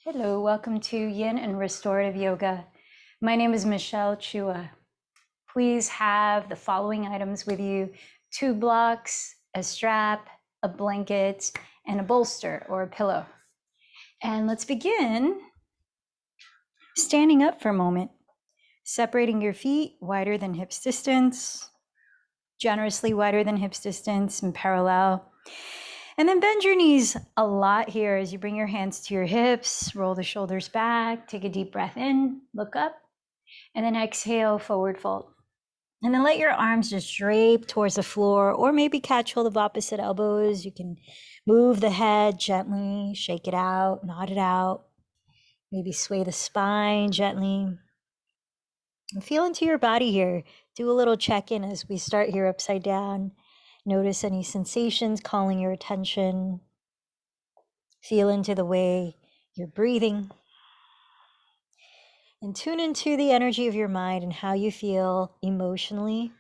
Hello, welcome to Yin and Restorative Yoga. My name is Michelle Chua. Please have the following items with you: 2 blocks, a strap, a blanket, and a bolster or a pillow. And let's begin standing up for a moment, separating your feet wider than hips distance, generously wider than hips distance and parallel. And then bend your knees a lot here as you bring your hands to your hips, roll the shoulders back, take a deep breath in, look up, and then exhale, forward fold. And then let your arms just drape towards the floor, or maybe catch hold of opposite elbows. You can move the head gently, shake it out, nod it out, maybe sway the spine gently. And feel into your body here. Do a little check-in as we start here upside down. Notice any sensations calling your attention. Feel into the way you're breathing. And tune into the energy of your mind and how you feel emotionally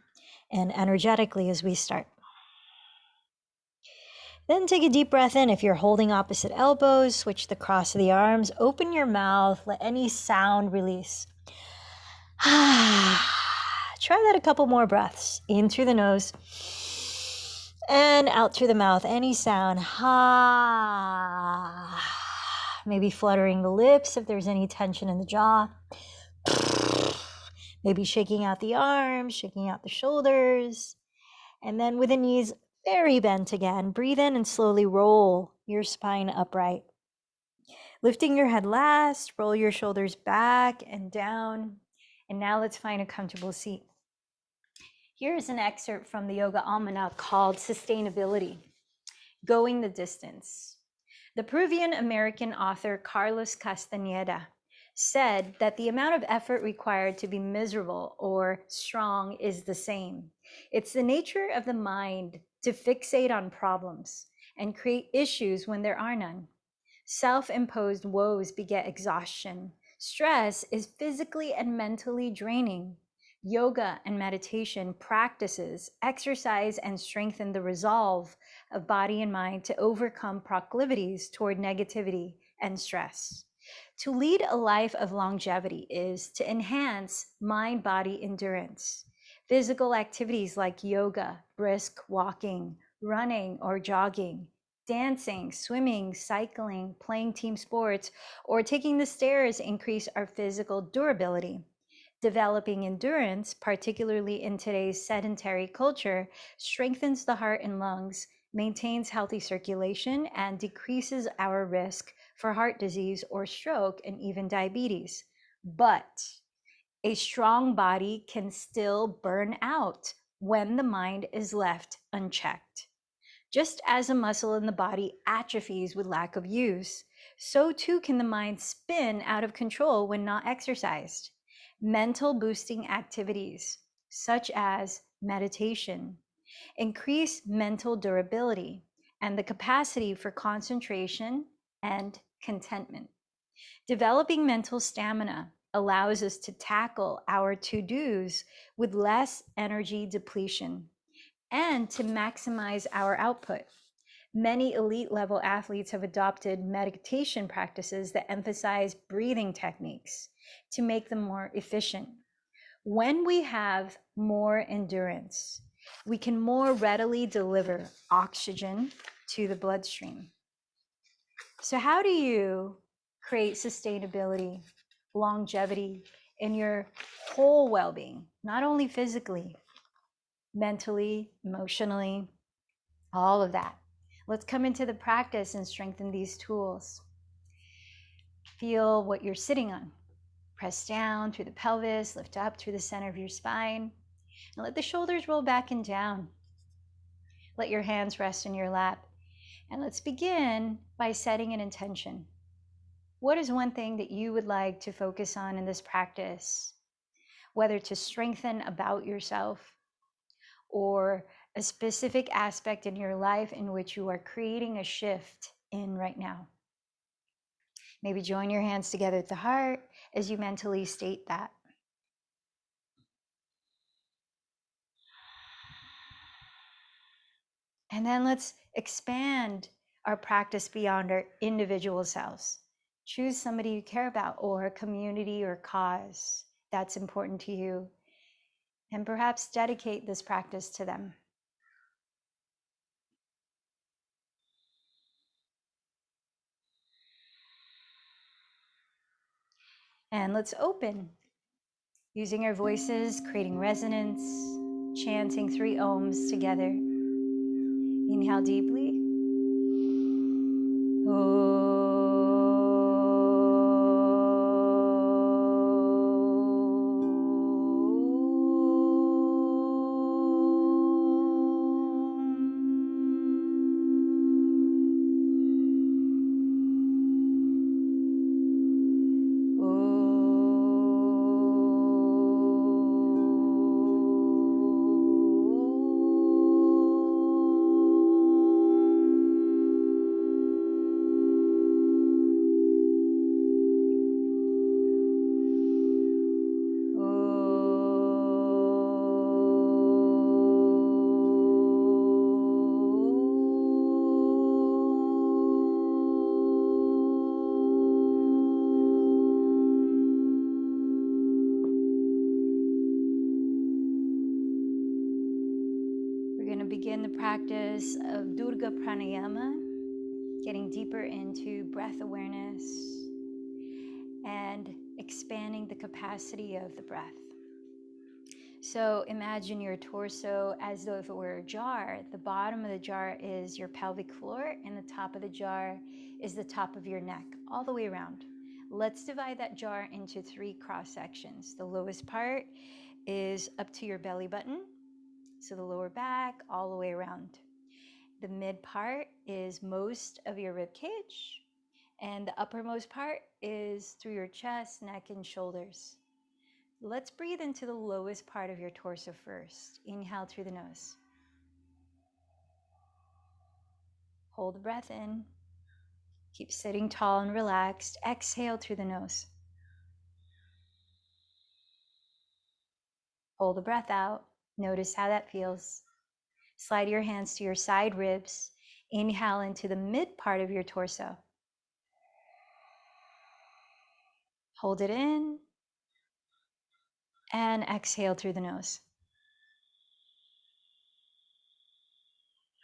and energetically as we start. Then take a deep breath in. If you're holding opposite elbows, switch the cross of the arms, open your mouth, let any sound release. Try that a couple more breaths. In through the nose and out through the mouth. Any sound. Maybe fluttering the lips if there's any tension in the jaw. Maybe shaking out the arms, shaking out the shoulders. And then with the knees very bent again, breathe in and slowly roll your spine upright. Lifting your head last, roll your shoulders back and down. And now let's find a comfortable seat. Here's an excerpt from the Yoga Almanac called Sustainability, Going the Distance. The Peruvian-American author Carlos Castaneda said that the amount of effort required to be miserable or strong is the same. It's the nature of the mind to fixate on problems and create issues when there are none. Self-imposed woes beget exhaustion. Stress is physically and mentally draining. Yoga and meditation practices exercise and strengthen the resolve of body and mind to overcome proclivities toward negativity and stress. To lead a life of longevity is to enhance mind-body endurance. Physical activities like yoga, brisk walking, running or jogging, dancing, swimming, cycling, playing team sports, or taking the stairs increase our physical durability. Developing endurance, particularly in today's sedentary culture, strengthens the heart and lungs, maintains healthy circulation, and decreases our risk for heart disease or stroke and even diabetes. But a strong body can still burn out when the mind is left unchecked. Just as a muscle in the body atrophies with lack of use, so too can the mind spin out of control when not exercised. Mental boosting activities, such as meditation, increase mental durability and the capacity for concentration and contentment. Developing mental stamina allows us to tackle our to-dos with less energy depletion and to maximize our output. Many elite level athletes have adopted meditation practices that emphasize breathing techniques to make them more efficient. When we have more endurance, we can more readily deliver oxygen to the bloodstream. So how do you create sustainability, longevity in your whole well-being, not only physically, mentally, emotionally, all of that? Let's come into the practice and strengthen these tools. Feel what you're sitting on. Press down through the pelvis, lift up through the center of your spine, and let the shoulders roll back and down. Let your hands rest in your lap. And let's begin by setting an intention. What is one thing that you would like to focus on in this practice? Whether to strengthen about yourself or a specific aspect in your life in which you are creating a shift in right now. Maybe join your hands together at the heart as you mentally state that. And then let's expand our practice beyond our individual selves. Choose somebody you care about or a community or cause that's important to you, and perhaps dedicate this practice to them. And let's open, using our voices, creating resonance, chanting 3 ohms together. Inhale deeply. We're going to begin the practice of Durga Pranayama, getting deeper into breath awareness and expanding the capacity of the breath. So imagine your torso as though if it were a jar. The bottom of the jar is your pelvic floor, and the top of the jar is the top of your neck, all the way around. Let's divide that jar into 3 cross sections. The lowest part is up to your belly button, so the lower back all the way around. The mid part is most of your rib cage, and the uppermost part is through your chest, neck, and shoulders. Let's breathe into the lowest part of your torso first. Inhale through the nose. Hold the breath in. Keep sitting tall and relaxed. Exhale through the nose. Hold the breath out. Notice how that feels. Slide your hands to your side ribs. Inhale into the mid part of your torso. Hold it in. And exhale through the nose.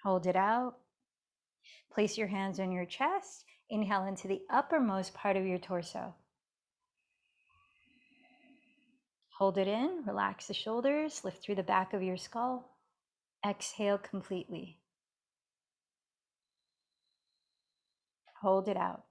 Hold it out. Place your hands on your chest. Inhale into the uppermost part of your torso. Hold it in, relax the shoulders, lift through the back of your skull. Exhale completely. Hold it out.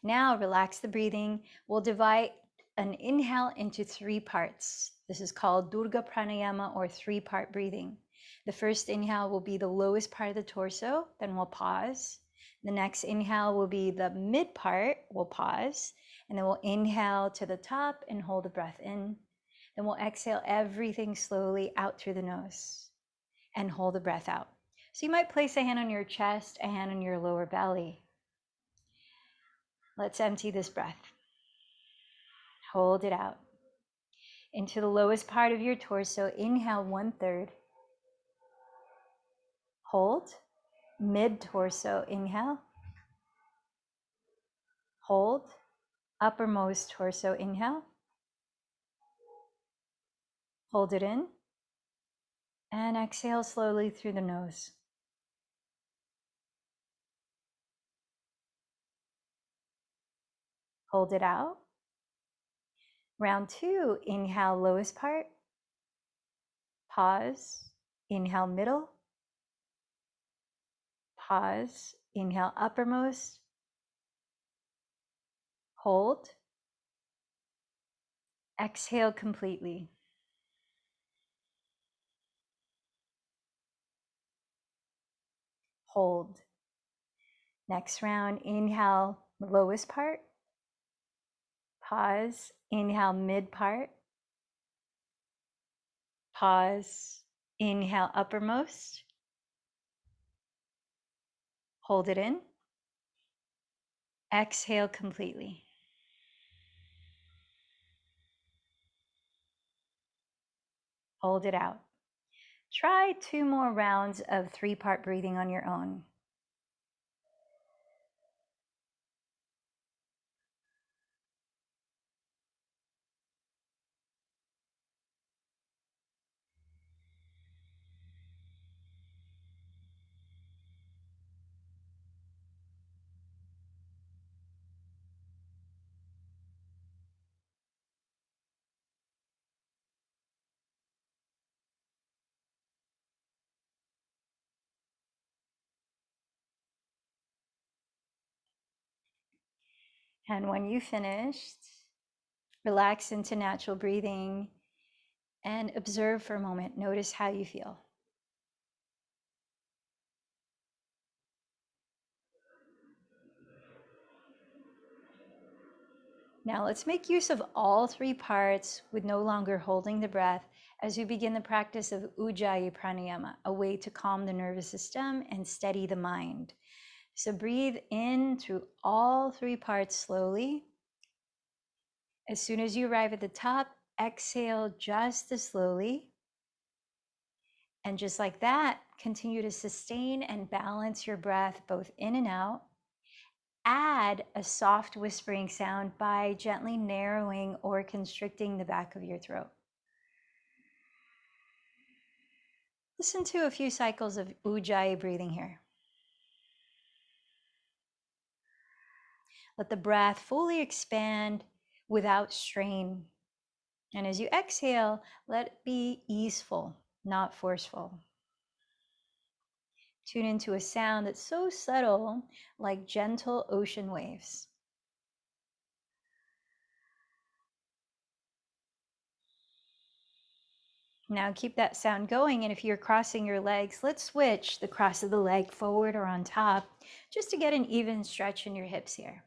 Now relax the breathing. We'll divide an inhale into 3 parts. This is called Durga Pranayama, or 3-part breathing. The first inhale will be the lowest part of the torso, then we'll pause. The next inhale will be the mid part, we'll pause, and then we'll inhale to the top and hold the breath in. Then we'll exhale everything slowly out through the nose and hold the breath out. So you might place a hand on your chest, a hand on your lower belly. Let's empty this breath. Hold it out. Into the lowest part of your torso, inhale 1/3. Hold. Mid torso, inhale. Hold. Uppermost torso, inhale. Hold it in. And exhale slowly through the nose. Hold it out. Round 2, inhale lowest part. Pause. Inhale middle. Pause. Inhale uppermost. Hold. Exhale completely. Hold. Next round, inhale lowest part. Pause. Inhale mid part. Pause. Inhale uppermost. Hold it in. Exhale completely. Hold it out. Try 2 more rounds of 3-part breathing on your own. And when you finished, relax into natural breathing and observe for a moment. Notice how you feel. Now let's make use of all three parts with no longer holding the breath as we begin the practice of Ujjayi Pranayama, a way to calm the nervous system and steady the mind. So breathe in through all three parts slowly. As soon as you arrive at the top, exhale just as slowly. And just like that, continue to sustain and balance your breath both in and out. Add a soft whispering sound by gently narrowing or constricting the back of your throat. Listen to a few cycles of Ujjayi breathing here. Let the breath fully expand without strain. And as you exhale, let it be easeful, not forceful. Tune into a sound that's so subtle, like gentle ocean waves. Now keep that sound going, and if you're crossing your legs, let's switch the cross of the leg forward or on top, just to get an even stretch in your hips here.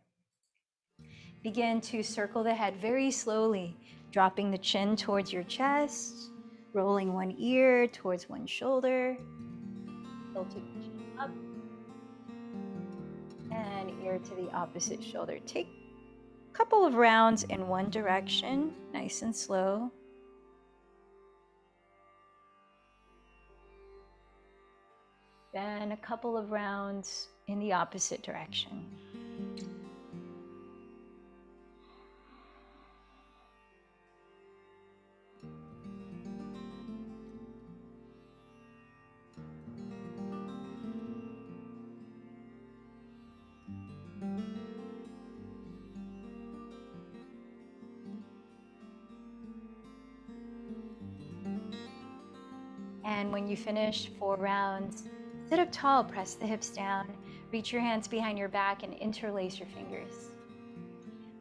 Begin to circle the head very slowly, dropping the chin towards your chest, rolling one ear towards one shoulder, tilting the chin up, and ear to the opposite shoulder. Take a couple of rounds in one direction, nice and slow. Then a couple of rounds in the opposite direction. And when you finish 4 rounds, sit up tall, press the hips down, reach your hands behind your back and interlace your fingers.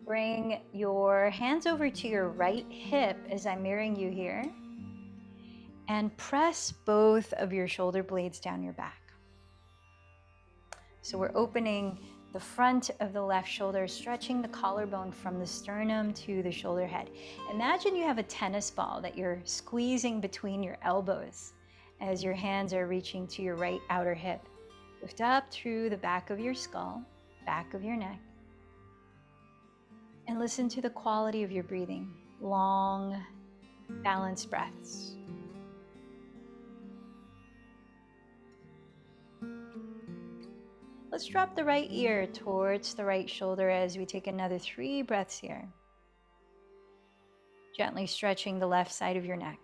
Bring your hands over to your right hip as I'm mirroring you here, and press both of your shoulder blades down your back. So we're opening the front of the left shoulder, stretching the collarbone from the sternum to the shoulder head. Imagine you have a tennis ball that you're squeezing between your elbows as your hands are reaching to your right outer hip. Lift up through the back of your skull, back of your neck, and listen to the quality of your breathing. Long, balanced breaths. Let's drop the right ear towards the right shoulder as we take another 3 breaths here. Gently stretching the left side of your neck.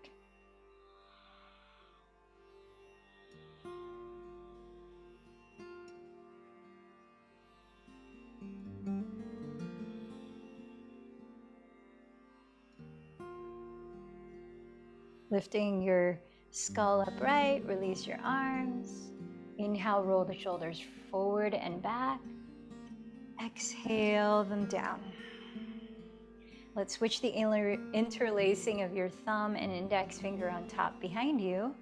Lifting your skull upright, release your arms. Inhale, roll the shoulders forward and back. Exhale them down. Let's switch the interlacing of your thumb and index finger on top behind you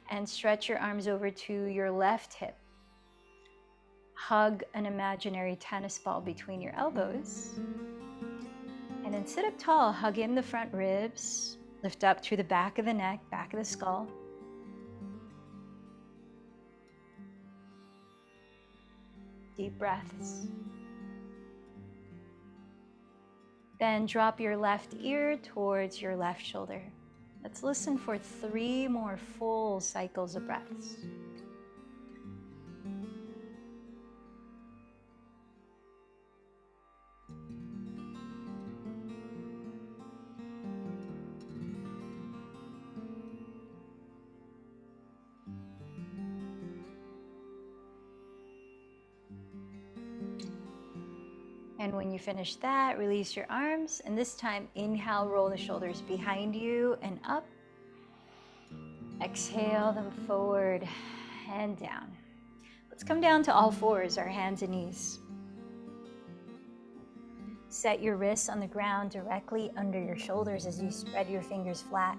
and stretch your arms over to your left hip. Hug an imaginary tennis ball between your elbows. And then sit up tall, hug in the front ribs, lift up through the back of the neck, back of the skull. Deep breaths. Then drop your left ear towards your left shoulder. Let's listen for 3 more full cycles of breaths. And when you finish that, release your arms. And this time, inhale, roll the shoulders behind you and up. Exhale them forward and down. Let's come down to all fours, our hands and knees. Set your wrists on the ground directly under your shoulders as you spread your fingers flat.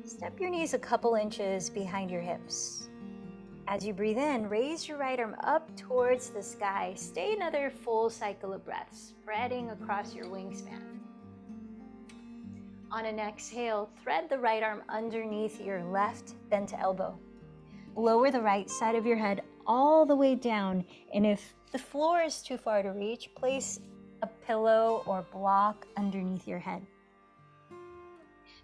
Step your knees a couple inches behind your hips. As you breathe in, raise your right arm up towards the sky. Stay another full cycle of breath, spreading across your wingspan. On an exhale, thread the right arm underneath your left bent elbow. Lower the right side of your head all the way down, and if the floor is too far to reach, place a pillow or block underneath your head.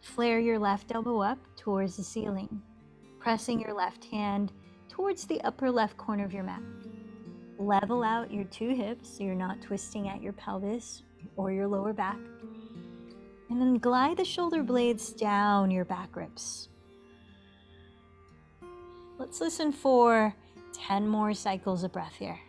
Flare your left elbow up towards the ceiling, pressing your left hand towards the upper left corner of your mat. Level out your two hips so you're not twisting at your pelvis or your lower back. And then glide the shoulder blades down your back ribs. Let's listen for 10 more cycles of breath here.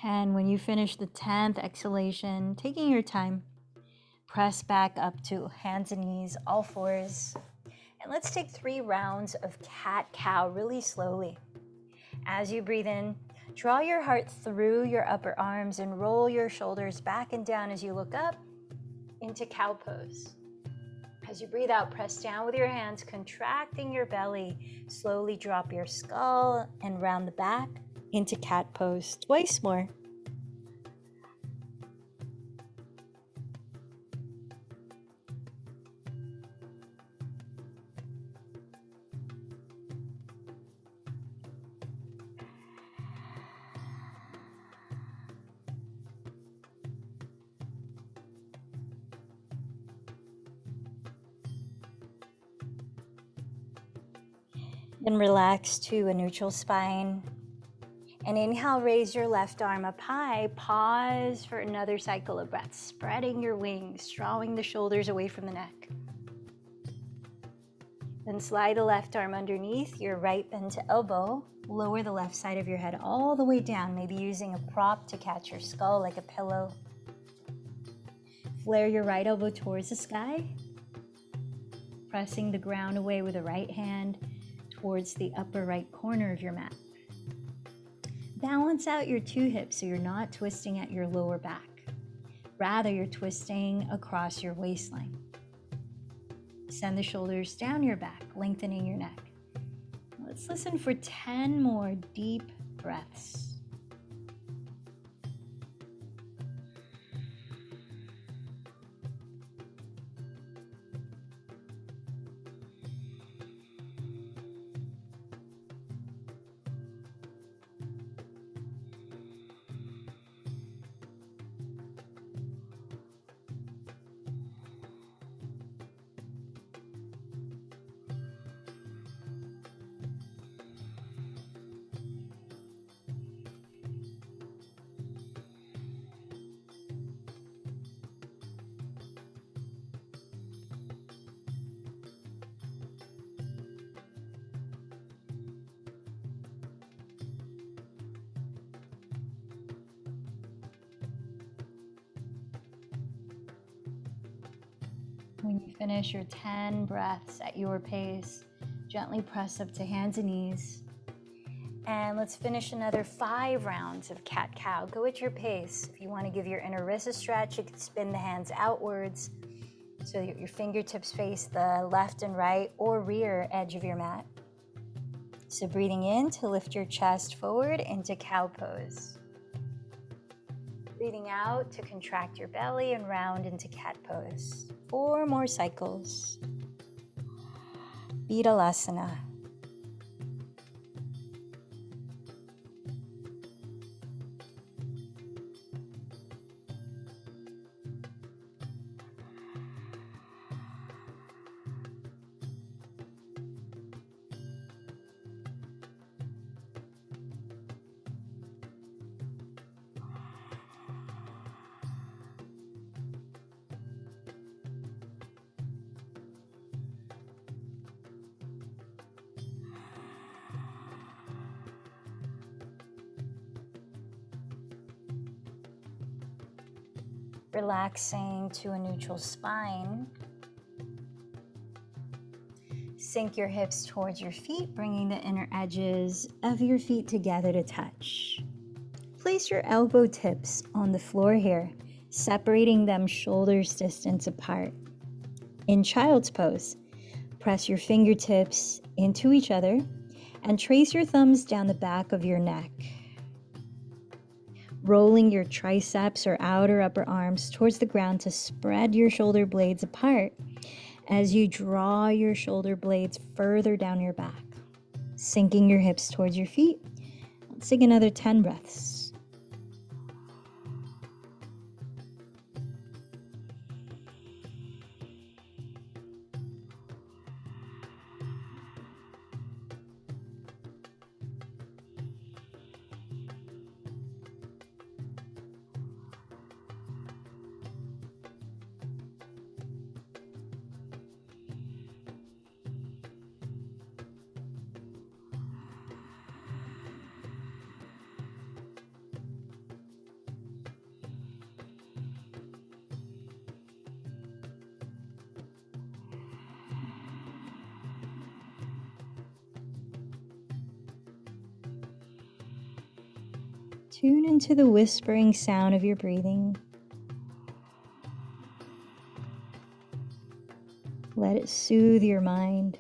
And when you finish the 10th exhalation, taking your time, press back up to hands and knees, all fours. And let's take 3 rounds of cat-cow really slowly. As you breathe in, draw your heart through your upper arms and roll your shoulders back and down as you look up into cow pose. As you breathe out, press down with your hands, contracting your belly. Slowly drop your skull and round the back into cat pose. Twice more. Then relax to a neutral spine. And inhale, raise your left arm up high. Pause for another cycle of breath, spreading your wings, drawing the shoulders away from the neck. Then slide the left arm underneath your right bent elbow. Lower the left side of your head all the way down, maybe using a prop to catch your skull like a pillow. Flare your right elbow towards the sky, pressing the ground away with the right hand towards the upper right corner of your mat. Balance out your two hips so you're not twisting at your lower back. Rather, you're twisting across your waistline. Send the shoulders down your back, lengthening your neck. Let's listen for 10 more deep breaths. When you finish your 10 breaths at your pace, gently press up to hands and knees. And let's finish another 5 rounds of cat-cow. Go at your pace. If you want to give your inner wrist a stretch, you can spin the hands outwards so that your fingertips face the left and right or rear edge of your mat. So breathing in to lift your chest forward into cow pose. Breathing out to contract your belly and round into cat pose. 4 more cycles. Vidalasana. Relaxing to a neutral spine. Sink your hips towards your feet, bringing the inner edges of your feet together to touch. Place your elbow tips on the floor here, separating them shoulders distance apart. In child's pose, press your fingertips into each other and trace your thumbs down the back of your neck. Rolling your triceps or outer upper arms towards the ground to spread your shoulder blades apart as you draw your shoulder blades further down your back. Sinking your hips towards your feet. Let's take another 10 breaths. Tune into the whispering sound of your breathing. Let it soothe your mind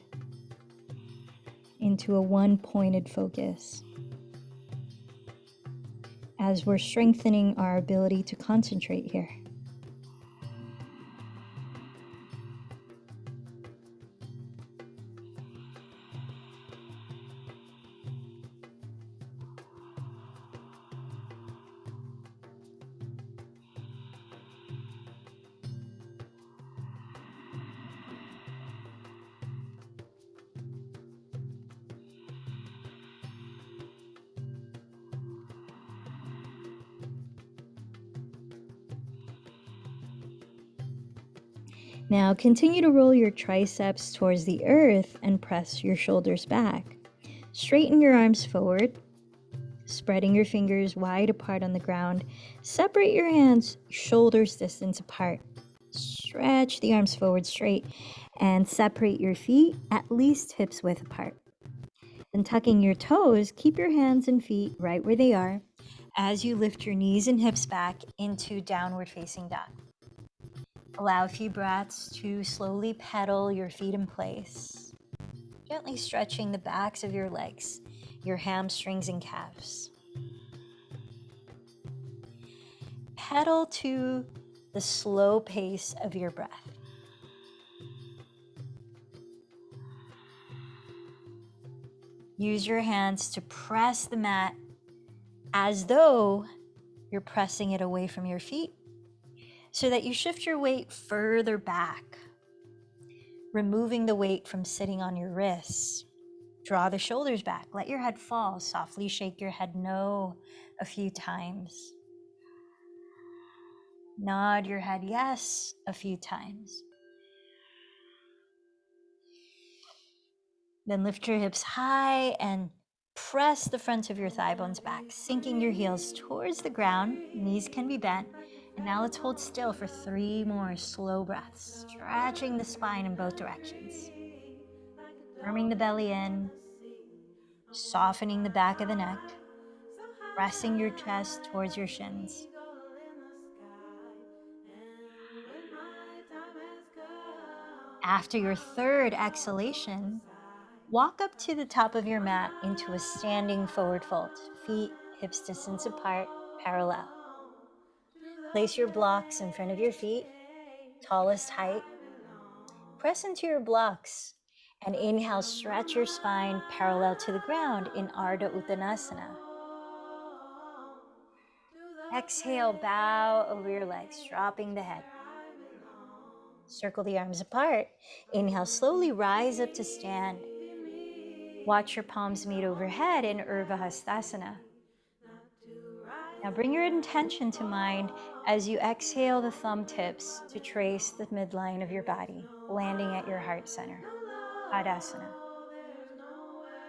into a one-pointed focus as we're strengthening our ability to concentrate here. Now continue to roll your triceps towards the earth and press your shoulders back. Straighten your arms forward, spreading your fingers wide apart on the ground. Separate your hands shoulders distance apart. Stretch the arms forward straight and separate your feet at least hips width apart. Then tucking your toes, keep your hands and feet right where they are as you lift your knees and hips back into downward facing dog. Allow a few breaths to slowly pedal your feet in place, gently stretching the backs of your legs, your hamstrings and calves. Pedal to the slow pace of your breath. Use your hands to press the mat as though you're pressing it away from your feet, so that you shift your weight further back, removing the weight from sitting on your wrists. Draw the shoulders back. Let your head fall. Softly shake your head no a few times. Nod your head yes a few times. Then lift your hips high and press the front of your thigh bones back, sinking your heels towards the ground. Knees can be bent. And now let's hold still for 3 more slow breaths, stretching the spine in both directions. Firming the belly in, softening the back of the neck, pressing your chest towards your shins. After your third exhalation, walk up to the top of your mat into a standing forward fold. Feet hips distance apart, parallel. Place your blocks in front of your feet, tallest height. Press into your blocks and inhale, stretch your spine parallel to the ground in Ardha Uttanasana. Exhale, bow over your legs, dropping the head. Circle the arms apart. Inhale, slowly rise up to stand. Watch your palms meet overhead in Urdhva Hastasana. Now bring your intention to mind as you exhale the thumb tips to trace the midline of your body, landing at your heart center. Tadasana.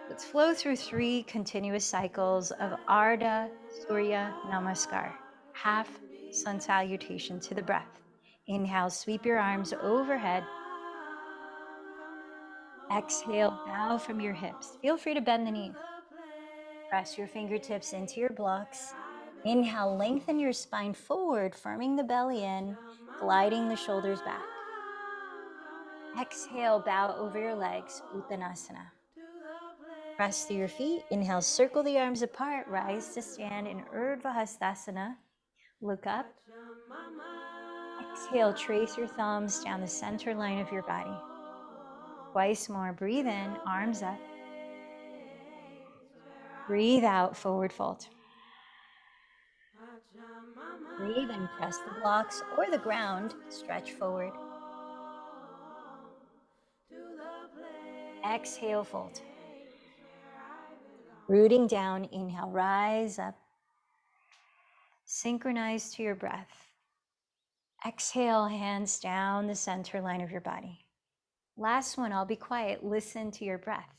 Let's flow through 3 continuous cycles of Ardha Surya Namaskar, half sun salutation to the breath. Inhale, sweep your arms overhead. Exhale, bow from your hips. Feel free to bend the knees. Press your fingertips into your blocks. Inhale, lengthen your spine forward, firming the belly in, gliding the shoulders back. Exhale, bow over your legs, Uttanasana. Press through your feet. Inhale, circle the arms apart, rise to stand in Urdhva Hastasana. Look up. Exhale, trace your thumbs down the center line of your body. Twice more, breathe in, arms up. Breathe out, forward fold. Breathe in, press the blocks or the ground, stretch forward. Exhale, fold. Rooting down, inhale, rise up. Synchronize to your breath. Exhale, hands down the center line of your body. Last one, I'll be quiet. Listen to your breath.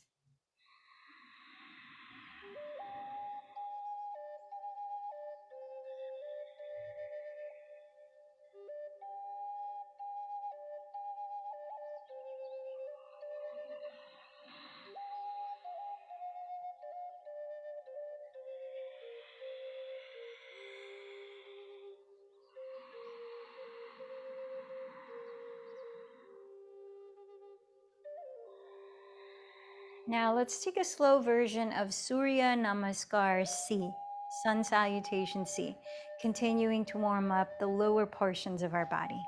Now let's take a slow version of Surya Namaskar C, Sun Salutation C, continuing to warm up the lower portions of our body.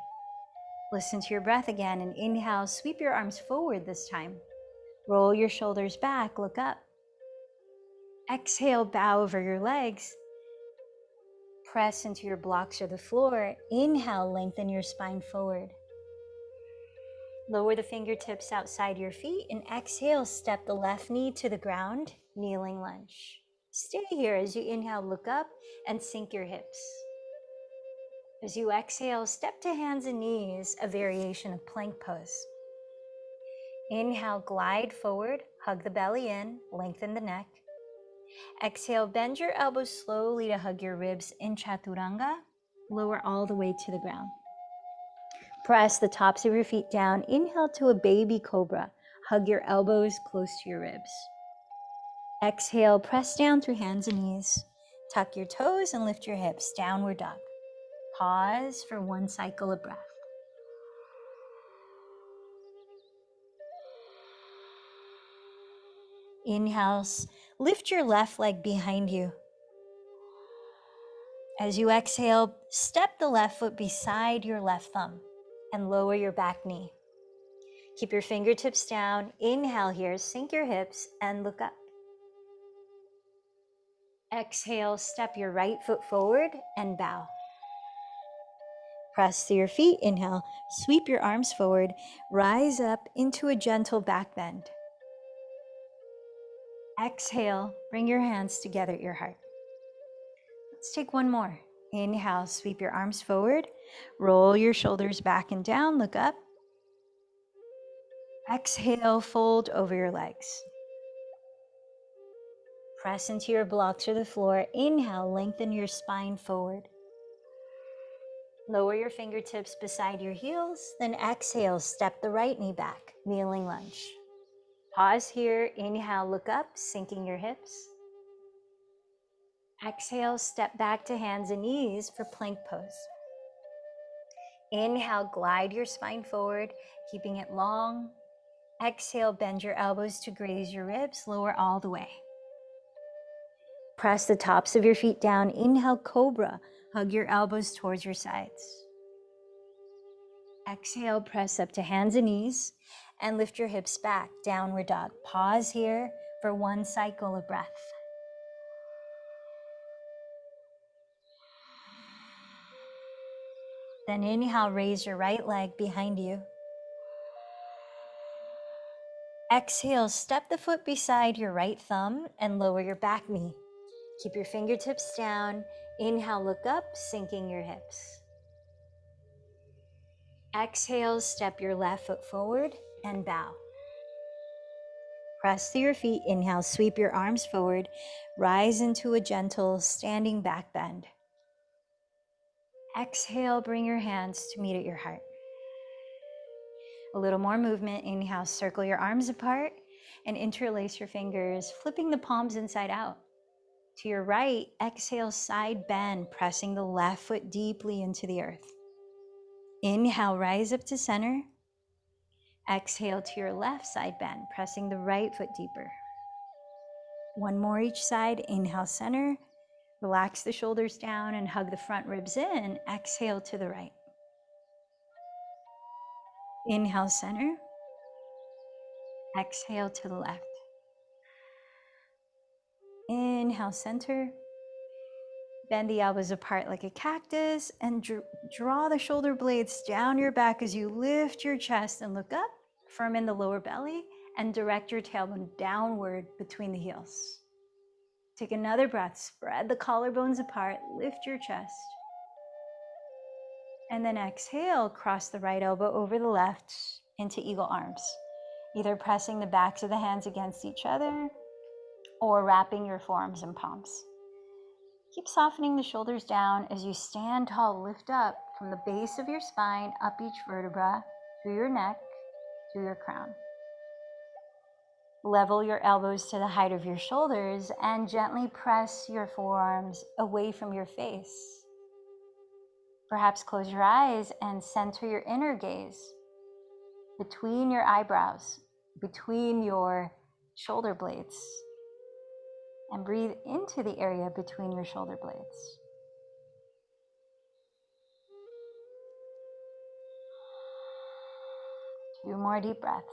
Listen to your breath again and inhale, sweep your arms forward this time. Roll your shoulders back, look up. Exhale, bow over your legs. Press into your blocks or the floor. Inhale, lengthen your spine forward. Lower the fingertips outside your feet and exhale, step the left knee to the ground, kneeling lunge. Stay here as you inhale, look up and sink your hips. As you exhale, step to hands and knees, a variation of plank pose. Inhale, glide forward, hug the belly in, lengthen the neck. Exhale, bend your elbows slowly to hug your ribs in Chaturanga. Lower all the way to the ground. Press the tops of your feet down. Inhale to a baby cobra. Hug your elbows close to your ribs. Exhale, press down through hands and knees. Tuck your toes and lift your hips. Downward dog. Pause for 1 cycle of breath. Inhales, lift your left leg behind you. As you exhale, step the left foot beside your left thumb and lower your back knee. Keep your fingertips down. Inhale here, sink your hips and look up. Exhale, step your right foot forward and bow. Press through your feet. Inhale, sweep your arms forward, rise up into a gentle back bend. Exhale, bring your hands together at your heart. Let's take one more. Inhale, sweep your arms forward, roll your shoulders back and down, look up. Exhale, fold over your legs. Press into your blocks or the floor. Inhale, lengthen your spine forward. Lower your fingertips beside your heels, then exhale, step the right knee back, kneeling lunge. Pause here, inhale, look up, sinking your hips. Exhale, step back to hands and knees for plank pose. Inhale, glide your spine forward, keeping it long. Exhale, bend your elbows to graze your ribs, lower all the way. Press the tops of your feet down. Inhale, cobra. Hug your elbows towards your sides. Exhale, press up to hands and knees and lift your hips back, downward dog. Pause here for one cycle of breath. Then inhale, raise your right leg behind you. Exhale, step the foot beside your right thumb and lower your back knee. Keep your fingertips down. Inhale, look up, sinking your hips. Exhale, step your left foot forward and bow. Press through your feet. Inhale, sweep your arms forward. Rise into a gentle standing back bend. Exhale, bring your hands to meet at your heart. A little more movement. Inhale, circle your arms apart and interlace your fingers, flipping the palms inside out. To your right, exhale, side bend, pressing the left foot deeply into the earth. Inhale, rise up to center. Exhale to your left side bend, pressing the right foot deeper. One more each side. Inhale, center. Relax the shoulders down and hug the front ribs in. Exhale to the right. Inhale, center. Exhale to the left. Inhale, center. Bend the elbows apart like a cactus and draw the shoulder blades down your back as you lift your chest and look up, firm in the lower belly, and direct your tailbone downward between the heels. Take another breath, spread the collarbones apart, lift your chest. And then exhale, cross the right elbow over the left into eagle arms, either pressing the backs of the hands against each other or wrapping your forearms and palms. Keep softening the shoulders down as you stand tall. Lift up from the base of your spine, up each vertebra, through your neck, through your crown. Level your elbows to the height of your shoulders and gently press your forearms away from your face. Perhaps close your eyes and center your inner gaze between your eyebrows, between your shoulder blades, and breathe into the area between your shoulder blades. Two more deep breaths.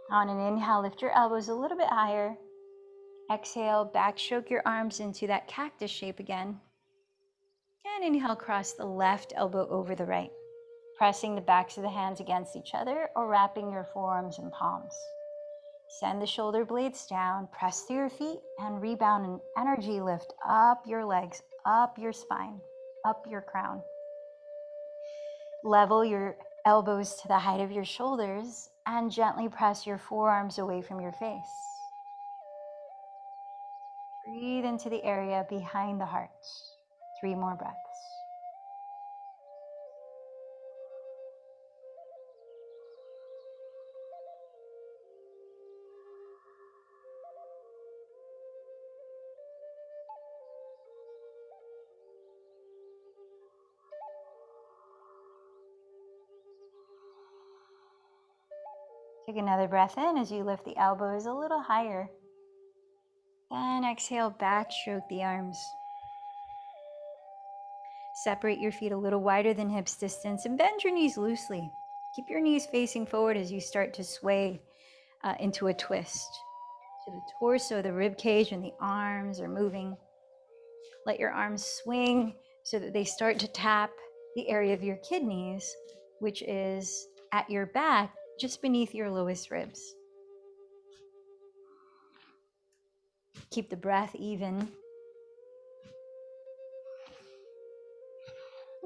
On an inhale, lift your elbows a little bit higher. Exhale, backstroke your arms into that cactus shape again. And inhale, cross the left elbow over the right, pressing the backs of the hands against each other or wrapping your forearms and palms. Send the shoulder blades down, press through your feet, and rebound and energy lift up your legs, up your spine, up your crown. Level your elbows to the height of your shoulders and gently press your forearms away from your face. Breathe into the area behind the heart. 3 more breaths. Take another breath in as you lift the elbows a little higher. Then exhale, backstroke the arms. Separate your feet a little wider than hips distance and bend your knees loosely. Keep your knees facing forward as you start to sway into a twist. So the torso, the rib cage, and the arms are moving. Let your arms swing so that they start to tap the area of your kidneys, which is at your back, just beneath your lowest ribs. Keep the breath even.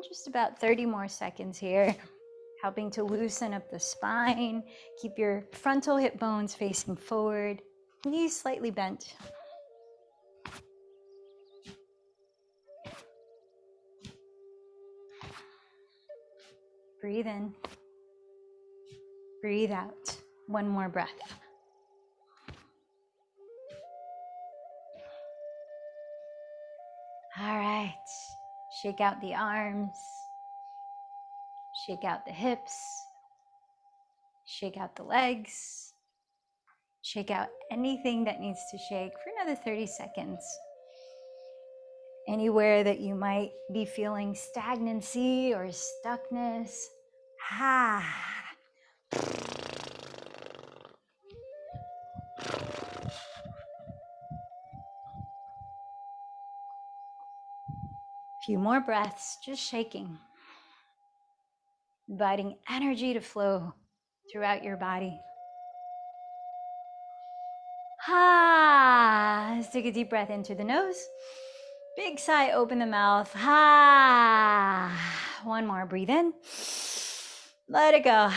Just about 30 more seconds here, helping to loosen up the spine. Keep your frontal hip bones facing forward, knees slightly bent. Breathe in, breathe out. One more breath. All right, shake out the arms. Shake out the hips, shake out the legs, shake out anything that needs to shake for another 30 seconds. Anywhere that you might be feeling stagnancy or stuckness. Few more breaths, just shaking, inviting energy to flow throughout your body. Let's take a deep breath into the nose. Big sigh, open the mouth. One more, breathe in. Let it go.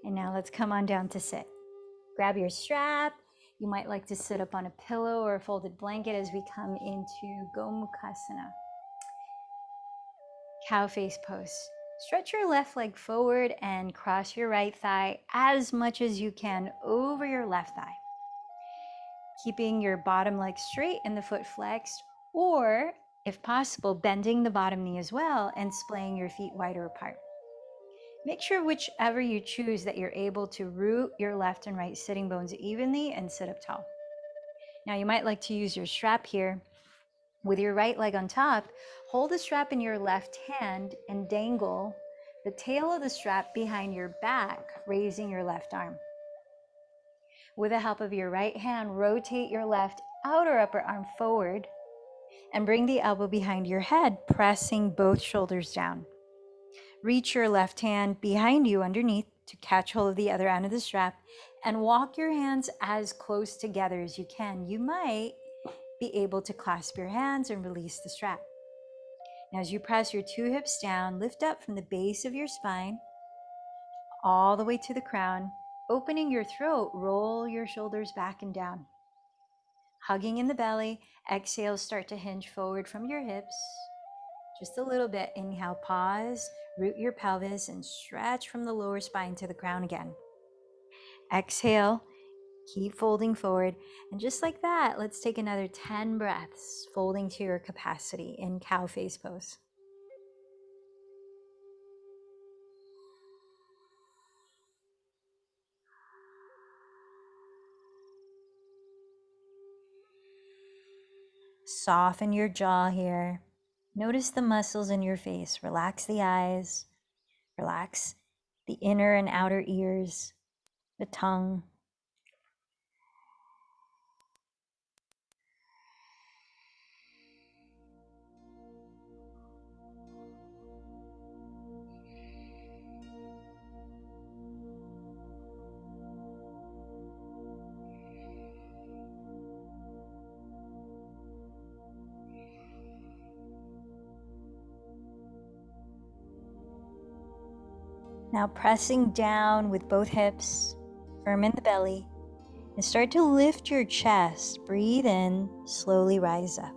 And now let's come on down to sit. Grab your strap. You might like to sit up on a pillow or a folded blanket as we come into Gomukhasana. Cow face pose. Stretch your left leg forward and cross your right thigh as much as you can over your left thigh. Keeping your bottom leg straight and the foot flexed, or if possible, bending the bottom knee as well and splaying your feet wider apart. Make sure whichever you choose that you're able to root your left and right sitting bones evenly and sit up tall. Now you might like to use your strap here. With your right leg on top, hold the strap in your left hand and dangle the tail of the strap behind your back, raising your left arm. With the help of your right hand, rotate your left outer upper arm forward and bring the elbow behind your head, pressing both shoulders down. Reach your left hand behind you underneath to catch hold of the other end of the strap and walk your hands as close together as you can. You might be able to clasp your hands and release the strap. Now, as you press your two hips down, lift up from the base of your spine all the way to the crown. Opening your throat, roll your shoulders back and down. Hugging in the belly, exhale, start to hinge forward from your hips. Just a little bit. Inhale, pause, root your pelvis and stretch from the lower spine to the crown again. Exhale, keep folding forward. And just like that, let's take another 10 breaths, folding to your capacity in cow face pose. Soften your jaw here. Notice the muscles in your face. Relax the eyes. Relax the inner and outer ears, the tongue. Now pressing down with both hips, firm in the belly, and start to lift your chest. Breathe in, slowly rise up.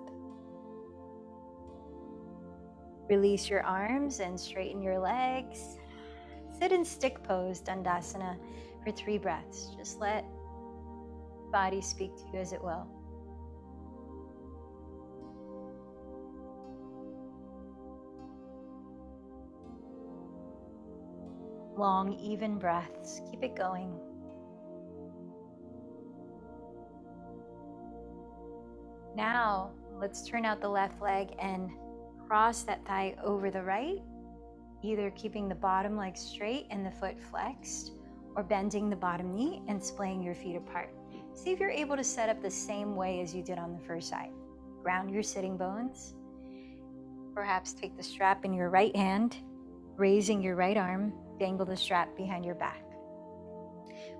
Release your arms and straighten your legs. Sit in stick pose, Dandasana, for 3 breaths. Just let the body speak to you as it will. Long, even breaths. Keep it going. Now, let's turn out the left leg and cross that thigh over the right, either keeping the bottom leg straight and the foot flexed, or bending the bottom knee and splaying your feet apart. See if you're able to set up the same way as you did on the first side. Ground your sitting bones. Perhaps take the strap in your right hand, raising your right arm, dangle the strap behind your back.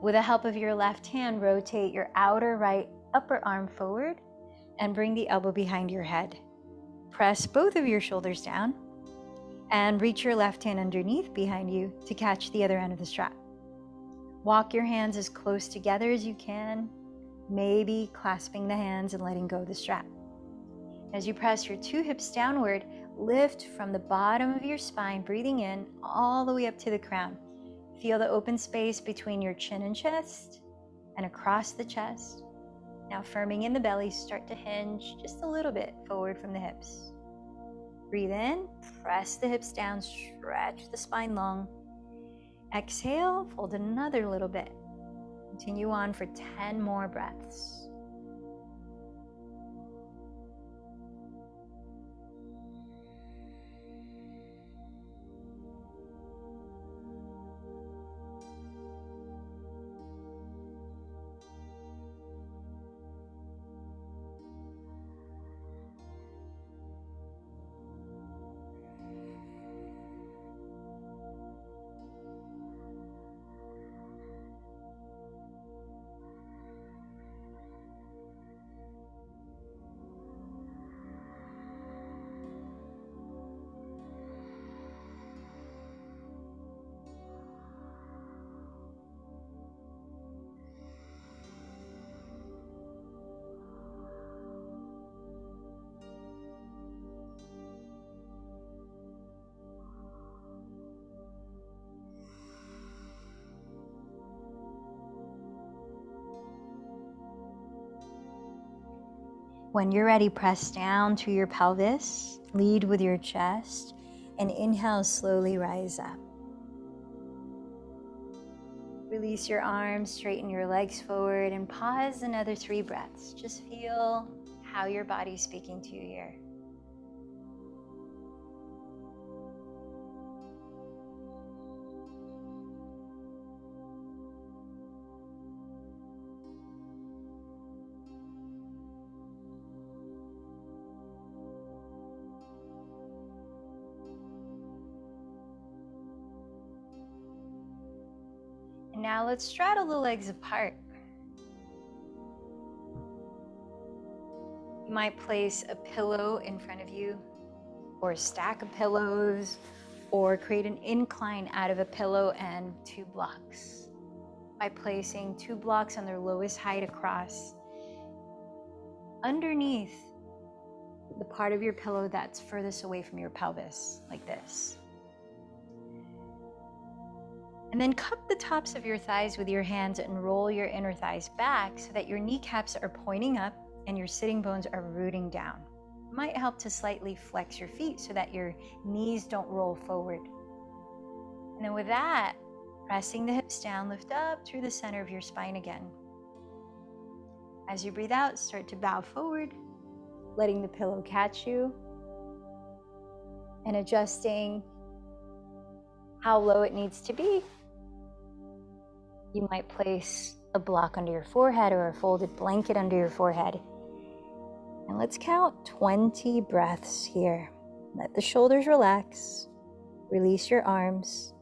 With the help of your left hand, rotate your outer right upper arm forward and bring the elbow behind your head. Press both of your shoulders down and reach your left hand underneath behind you to catch the other end of the strap. Walk your hands as close together as you can, maybe clasping the hands and letting go of the strap. As you press your 2 hips downward, lift from the bottom of your spine, breathing in all the way up to the crown. Feel the open space between your chin and chest and across the chest. Now firming in the belly, start to hinge just a little bit forward from the hips. Breathe in, press the hips down, stretch the spine long. Exhale, fold another little bit. Continue on for 10 more breaths. When you're ready, press down to your pelvis, lead with your chest, and inhale, slowly rise up. Release your arms, straighten your legs forward, and pause another 3 breaths. Just feel how your body's speaking to you here. And now let's straddle the legs apart. You might place a pillow in front of you, or a stack of pillows, or create an incline out of a pillow and 2 blocks. By placing 2 blocks on their lowest height across, underneath the part of your pillow that's furthest away from your pelvis, like this. And then cup the tops of your thighs with your hands and roll your inner thighs back so that your kneecaps are pointing up and your sitting bones are rooting down. It might help to slightly flex your feet so that your knees don't roll forward. And then with that, pressing the hips down, lift up through the center of your spine again. As you breathe out, start to bow forward, letting the pillow catch you, and adjusting how low it needs to be. You might place a block under your forehead or a folded blanket under your forehead. And let's count 20 breaths here. Let the shoulders relax. Release your arms.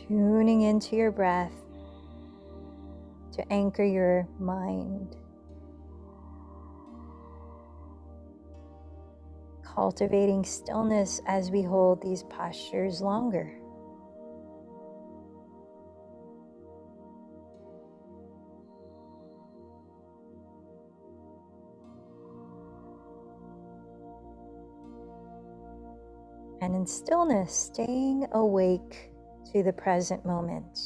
Tuning into your breath to anchor your mind. Cultivating stillness as we hold these postures longer. And in stillness, staying awake to the present moment.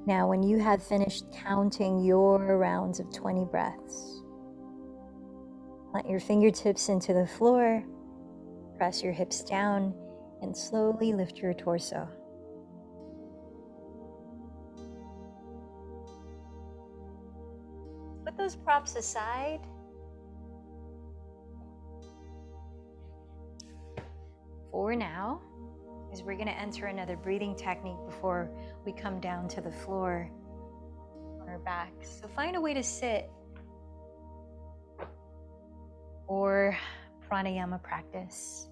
Now, when you have finished counting your rounds of 20 breaths, plant your fingertips into the floor, press your hips down, and slowly lift your torso. Put those props aside. For now, as we're going to enter another breathing technique before we come down to the floor on our backs. So find a way to sit or pranayama practice.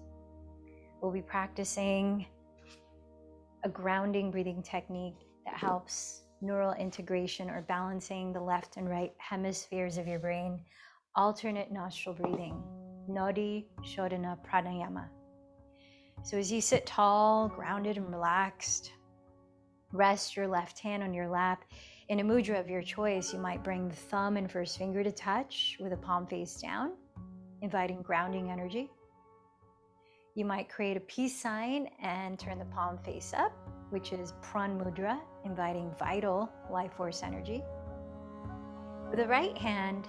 We'll be practicing a grounding breathing technique that helps neural integration or balancing the left and right hemispheres of your brain. Alternate nostril breathing, Nadi Shodhana Pranayama. So as you sit tall, grounded, and relaxed, rest your left hand on your lap. In a mudra of your choice, you might bring the thumb and first finger to touch with the palm face down, inviting grounding energy. You might create a peace sign and turn the palm face up, which is Pran Mudra, inviting vital life force energy. With the right hand,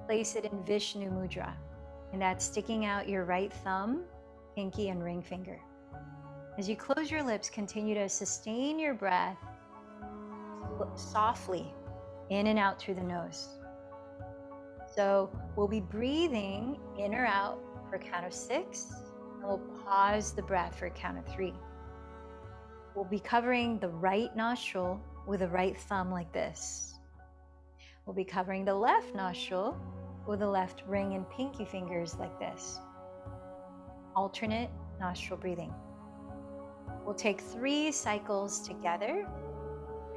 place it in Vishnu Mudra, and that's sticking out your right thumb, pinky, and ring finger. As you close your lips, continue to sustain your breath softly in and out through the nose. So we'll be breathing in or out for a count of 6, and we'll pause the breath for a count of 3. We'll be covering the right nostril with the right thumb like this. We'll be covering the left nostril with the left ring and pinky fingers like this. Alternate nostril breathing. We'll take 3 cycles together,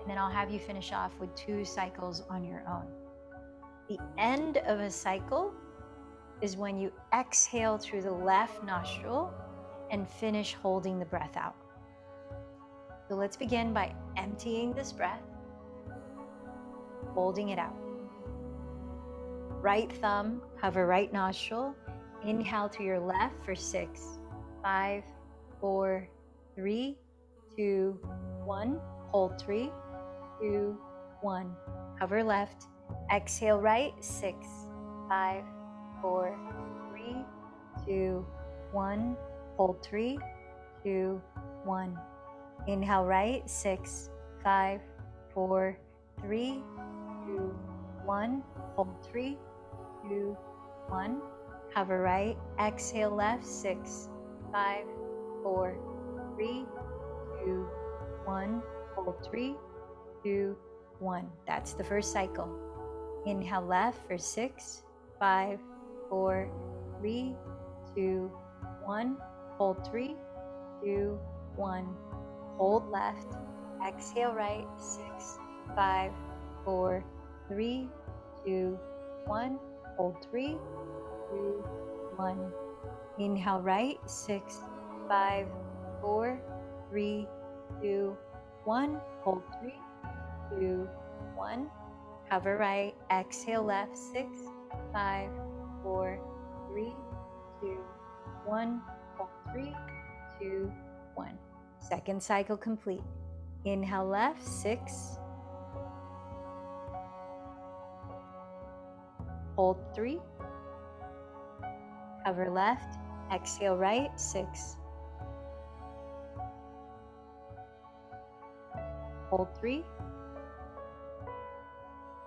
and then I'll have you finish off with 2 cycles on your own. The end of a cycle is when you exhale through the left nostril and finish holding the breath out. So let's begin by emptying this breath, holding it out. Right thumb, cover right nostril. Inhale to your left for 6, 5, 4, 3, 2, 1. Hold 3, 2, 1. Cover left. Exhale right. 6, 5, 4, 3, 2, 1. Hold 3, 2, 1. Inhale right. 6, 5, 4, 3, 2, 1. Hold 3, 2, 1. Cover right. Exhale left. 6, 5, 4, 3, 2, 1. Hold 3, 2, 1. That's the first cycle. Inhale left for 6, 5, 4, 3, 2, 1. Hold 3, 2, 1. Hold left. Exhale right. 6, 5, 4, 3, 2, 1. Hold 3, 2, 1. Inhale right. 6, 5, 4, 3, 2, 1. Hold 3, 2, 1. Cover right. Exhale left. 6, 5, 4, 3, 2, 1. Hold 3, 2, 1. Second cycle complete. Inhale left. 6. Hold 3. Cover left. Exhale right. 6. Hold 3.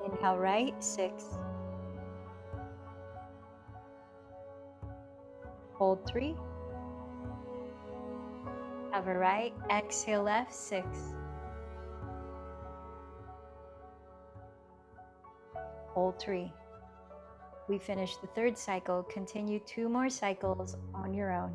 Inhale right. 6. Hold 3. Cover right. Exhale left. 6. Hold 3. We finished the third cycle. Continue 2 more cycles on your own.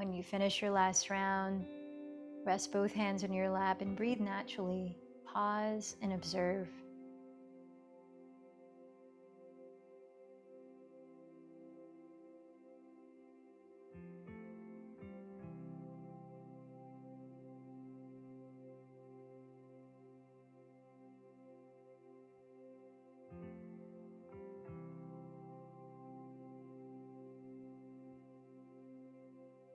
When you finish your last round, rest both hands on your lap and breathe naturally. Pause and observe.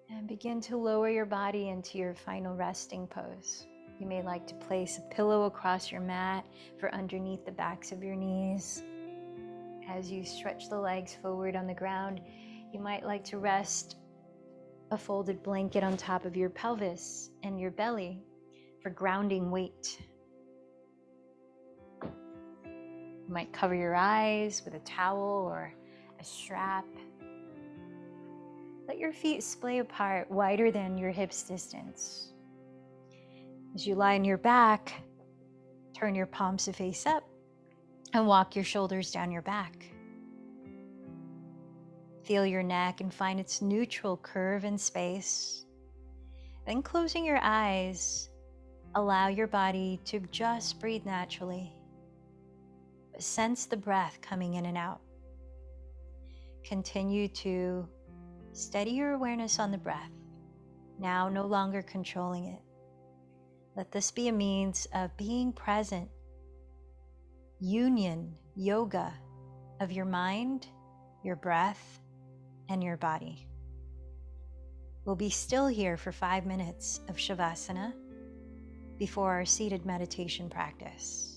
And begin to lower your body into your final resting pose. You may like to place a pillow across your mat for underneath the backs of your knees. As you stretch the legs forward on the ground, you might like to rest a folded blanket on top of your pelvis and your belly for grounding weight. You might cover your eyes with a towel or a strap. Let your feet splay apart, wider than your hips distance. As you lie on your back, turn your palms to face up and walk your shoulders down your back. Feel your neck and find its neutral curve in space. Then closing your eyes, allow your body to just breathe naturally. But sense the breath coming in and out. Continue to steady your awareness on the breath, now no longer controlling it. Let this be a means of being present, union, yoga of your mind, your breath, and your body. We'll be still here for 5 minutes of Shavasana before our seated meditation practice.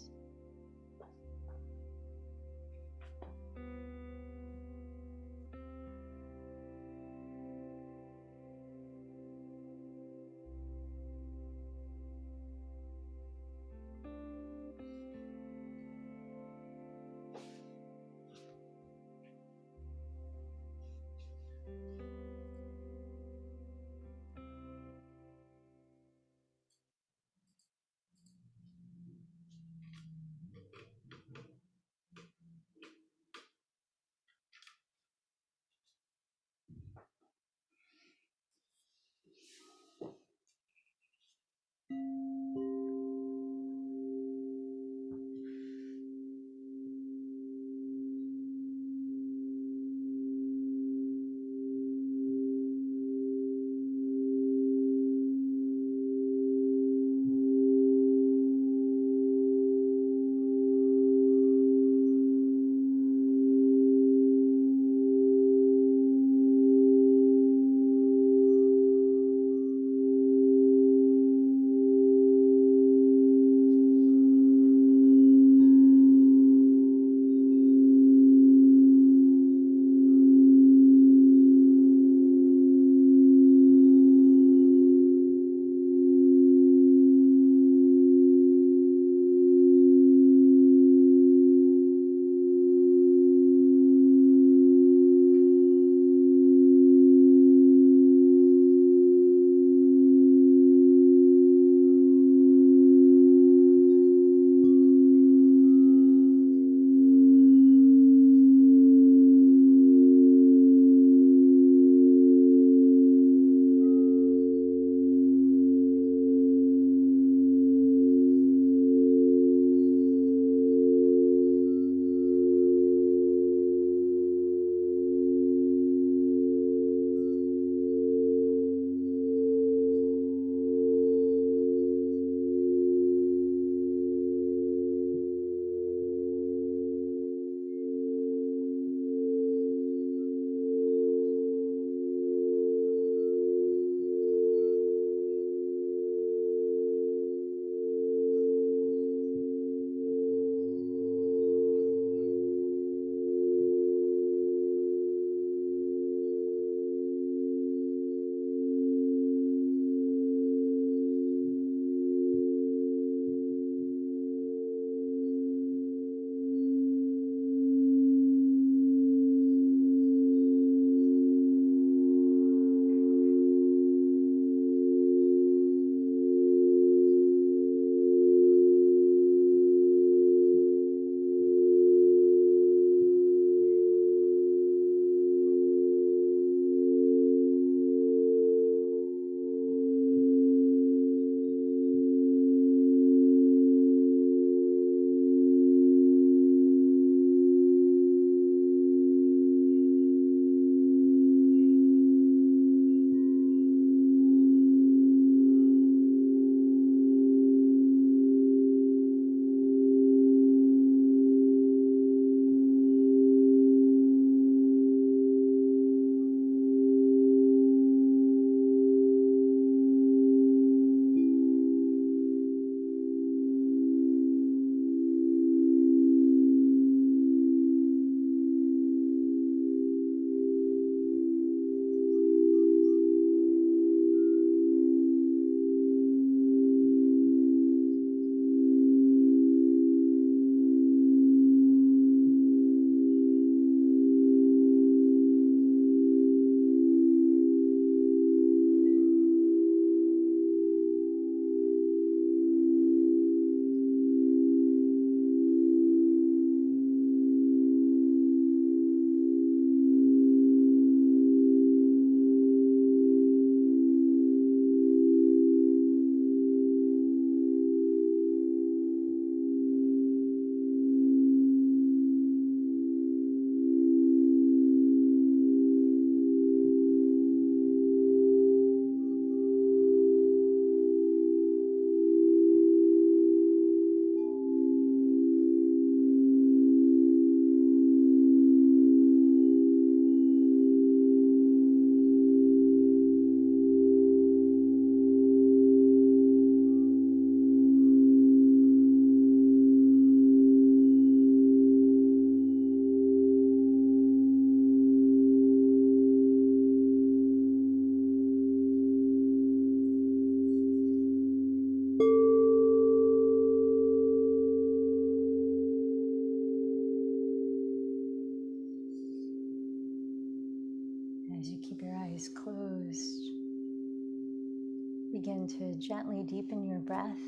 to gently deepen your breath.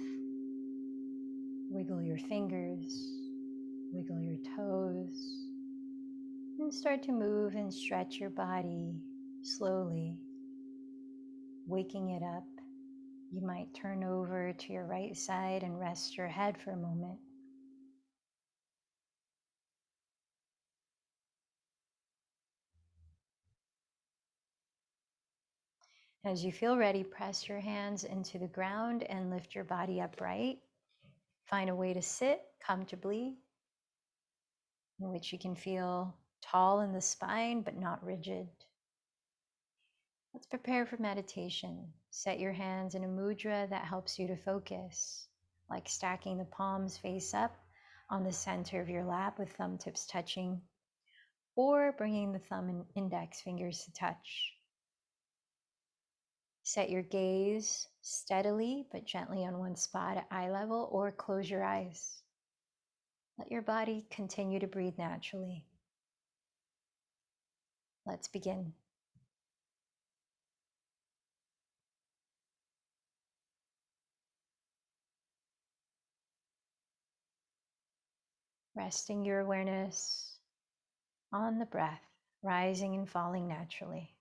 Wiggle your fingers, wiggle your toes, and start to move and stretch your body slowly, waking it up. You might turn over to your right side and rest your head for a moment. As you feel ready, press your hands into the ground and lift your body upright. Find a way to sit comfortably in which you can feel tall in the spine but not rigid. Let's prepare for meditation. Set your hands in a mudra that helps you to focus, like stacking the palms face up on the center of your lap with thumb tips touching, or bringing the thumb and index fingers to touch. Set your gaze steadily but gently on one spot at eye level, or close your eyes. Let your body continue to breathe naturally. Let's begin. Resting your awareness on the breath, rising and falling naturally.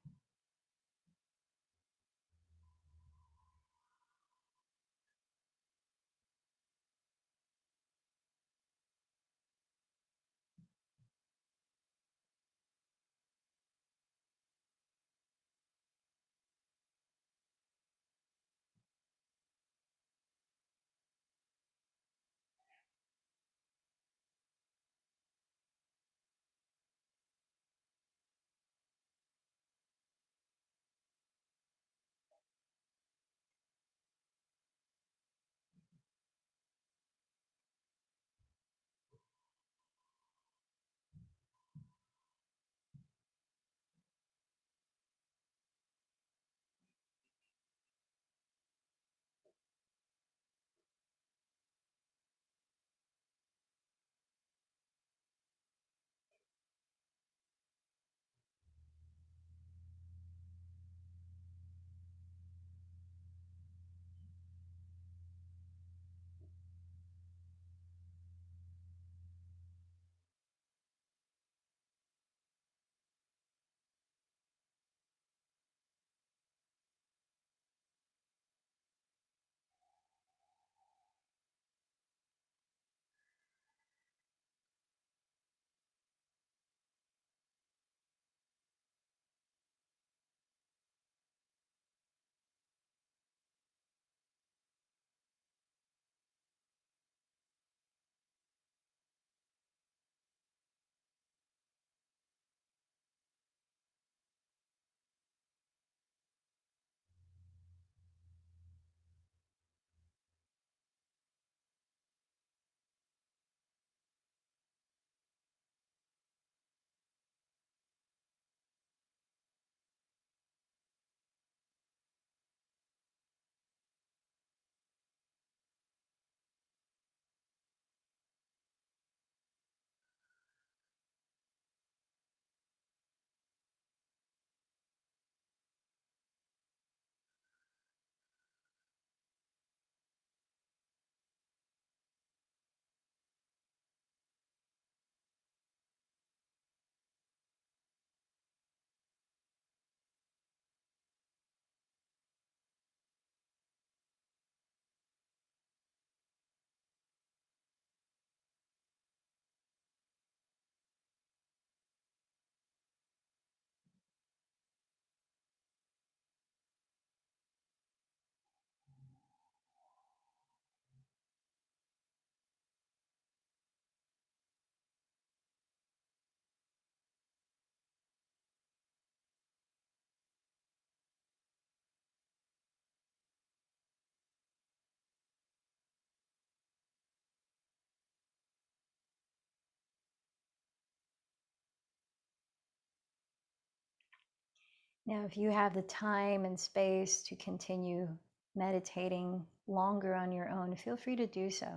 Now, if you have the time and space to continue meditating longer on your own, feel free to do so.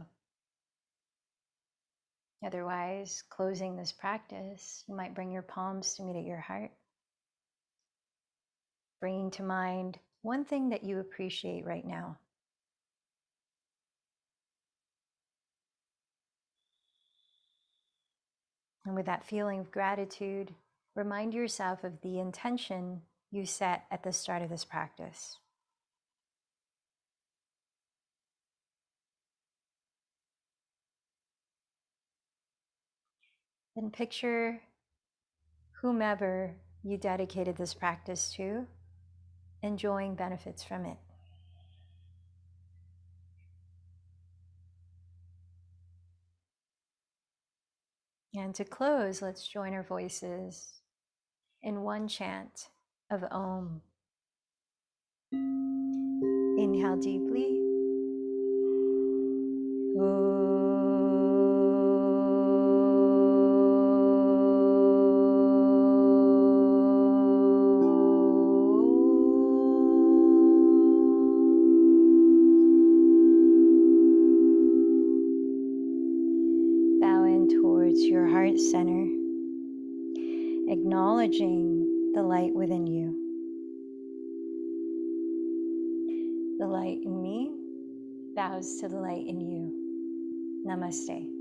Otherwise, closing this practice, you might bring your palms to meet at your heart, bringing to mind one thing that you appreciate right now. And with that feeling of gratitude, remind yourself of the intention you set at the start of this practice. Then picture whomever you dedicated this practice to enjoying benefits from it. And to close, let's join our voices in one chant of Om. Inhale deeply. Bow in towards your heart center, acknowledging the light within you. The light in me bows to the light in you. Namaste.